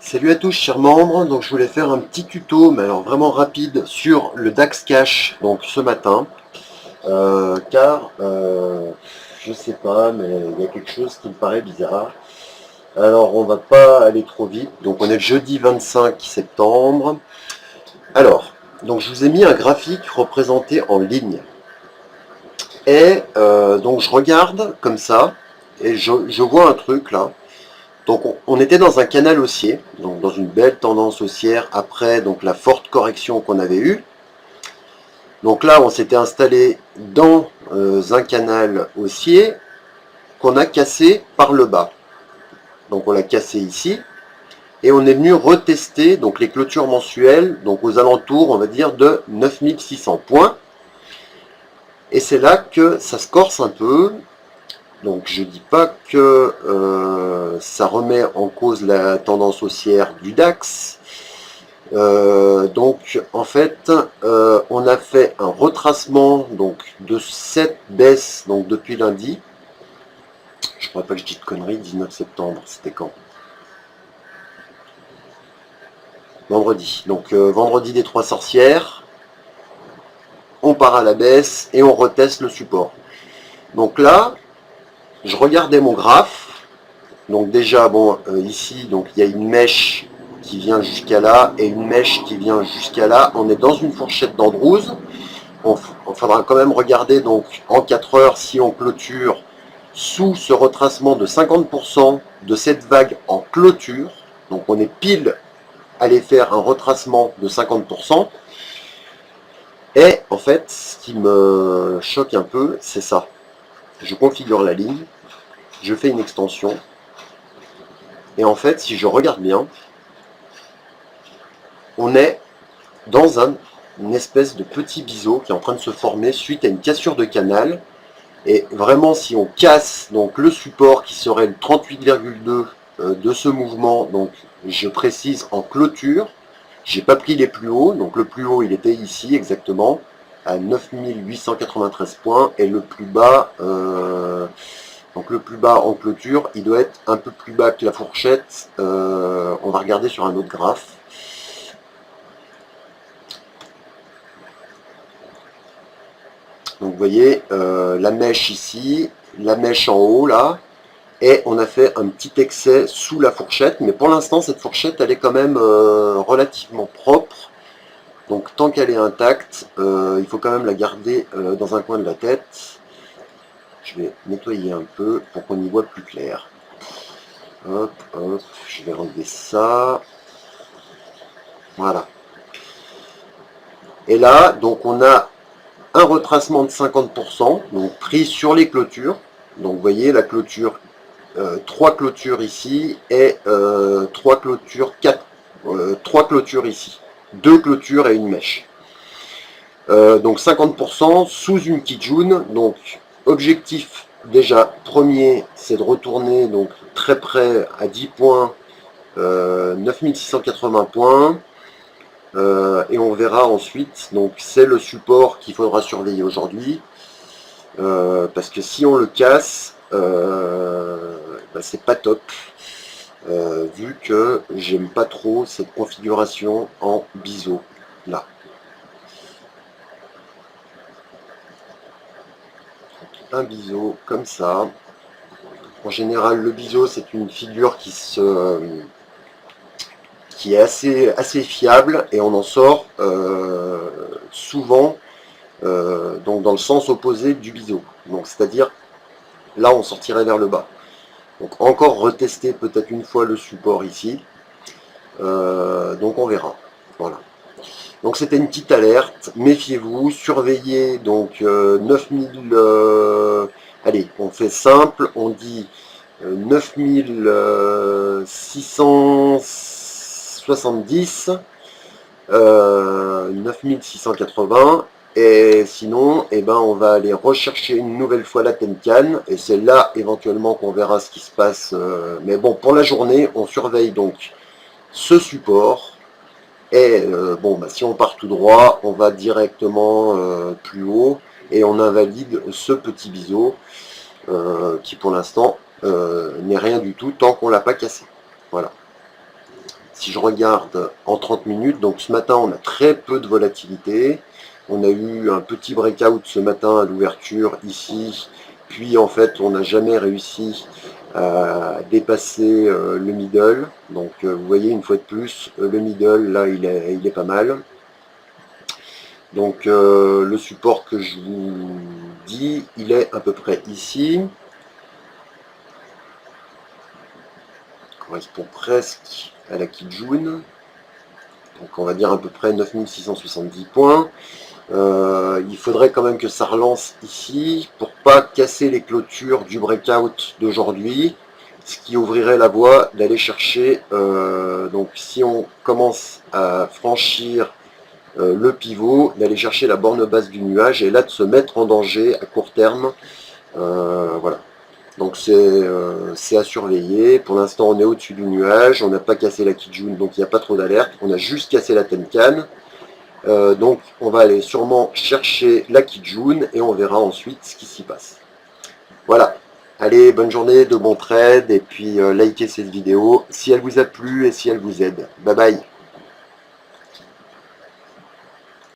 Salut à tous chers membres, donc je voulais faire un petit tuto, mais alors vraiment rapide, sur le DAX Cash, donc ce matin, car je sais pas, mais il y a quelque chose qui me paraît bizarre. Alors on va pas aller trop vite, donc on est le jeudi 25 septembre. Alors, donc je vous ai mis un graphique représenté en ligne, et donc je regarde comme ça, et je vois un truc là. Donc on était dans un canal haussier, donc dans une belle tendance haussière après donc la forte correction qu'on avait eue. Donc là on s'était installé dans un canal haussier qu'on a cassé par le bas. Donc on l'a cassé ici et on est venu retester donc les clôtures mensuelles donc aux alentours on va dire de 9600 points. Et c'est là que ça se corse un peu. Donc je dis pas que ça remet en cause la tendance haussière du DAX. Donc en fait on a fait un retracement donc de cette baisse donc depuis lundi. Je crois pas que je dis de conneries. 19 septembre, c'était quand? Vendredi. Donc vendredi des trois sorcières, on part à la baisse et on reteste le support. Donc là je regardais mon graphe. Donc déjà bon ici donc il y a une mèche qui vient jusqu'à là et une mèche qui vient jusqu'à là. On est dans une fourchette d'Andrews. On faudra quand même regarder donc en 4 heures si on clôture sous ce retracement de 50% de cette vague en clôture. Donc on est pile à aller faire un retracement de 50%. Et en fait, ce qui me choque un peu, c'est ça. Je configure la ligne, je fais une extension. Et en fait, si je regarde bien, on est dans une espèce de petit biseau qui est en train de se former suite à une cassure de canal. Et vraiment, si on casse donc le support qui serait le 38,2 de ce mouvement, donc je précise en clôture, j'ai pas pris les plus hauts, donc le plus haut il était ici exactement à 9893 points et le plus bas, donc le plus bas en clôture, il doit être un peu plus bas que la fourchette. On va regarder sur un autre graphe. Donc vous voyez la mèche ici, la mèche en haut là, et on a fait un petit excès sous la fourchette, mais pour l'instant cette fourchette elle est quand même relativement propre. Donc tant qu'elle est intacte, il faut quand même la garder dans un coin de la tête. Je vais nettoyer un peu pour qu'on y voit plus clair. Hop, hop, je vais enlever ça. Voilà. Et là, donc on a un retracement de 50%, donc pris sur les clôtures. Donc vous voyez la clôture, 3 clôtures ici et 3 clôtures, 3 clôtures ici. 2 clôtures et une mèche. Donc 50% sous une Kijun. Donc objectif déjà premier, c'est de retourner donc très près à 10 points, 9680 points. Et on verra ensuite, donc c'est le support qu'il faudra surveiller aujourd'hui, parce que si on le casse, bah, c'est pas top, vu que j'aime pas trop cette configuration en biseau là. Un biseau comme ça. En général, le biseau c'est une figure qui est assez fiable et on en sort souvent donc dans le sens opposé du biseau. Donc c'est-à-dire là on sortirait vers le bas. Donc encore retester peut-être une fois le support ici. Donc on verra. Voilà. Donc c'était une petite alerte. Méfiez-vous, surveillez donc 9000. Allez, on fait simple, on dit 9670, 9680, et sinon eh ben, on va aller rechercher une nouvelle fois la Tenkan, et c'est là éventuellement qu'on verra ce qui se passe. Mais bon, pour la journée, on surveille donc ce support, et bon, bah, si on part tout droit, on va directement plus haut, et on invalide ce petit biseau, qui pour l'instant n'est rien du tout tant qu'on ne l'a pas cassé. Voilà. si je regarde en 30 minutes, donc ce matin on a très peu de volatilité. On a eu un petit breakout ce matin à l'ouverture ici, puis en fait on n'a jamais réussi à dépasser le middle. Donc vous voyez une fois de plus, le middle là il est pas mal. Donc le support que je vous dis, il est à peu près ici. Correspond presque à la Kijun. Donc on va dire à peu près 9670 points. Il faudrait quand même que ça relance ici pour pas casser les clôtures du breakout d'aujourd'hui, ce qui ouvrirait la voie d'aller chercher, donc si on commence à franchir le pivot, d'aller chercher la borne basse du nuage et là de se mettre en danger à court terme. Voilà. Donc c'est à surveiller. Pour l'instant on est au-dessus du nuage, on n'a pas cassé la Kijun, donc il n'y a pas trop d'alerte. On a juste cassé la Tenkan. Donc on va aller sûrement chercher la Kijun et on verra ensuite ce qui s'y passe. Voilà. Allez, bonne journée, de bons trades et puis likez cette vidéo si elle vous a plu et si elle vous aide. Bye bye.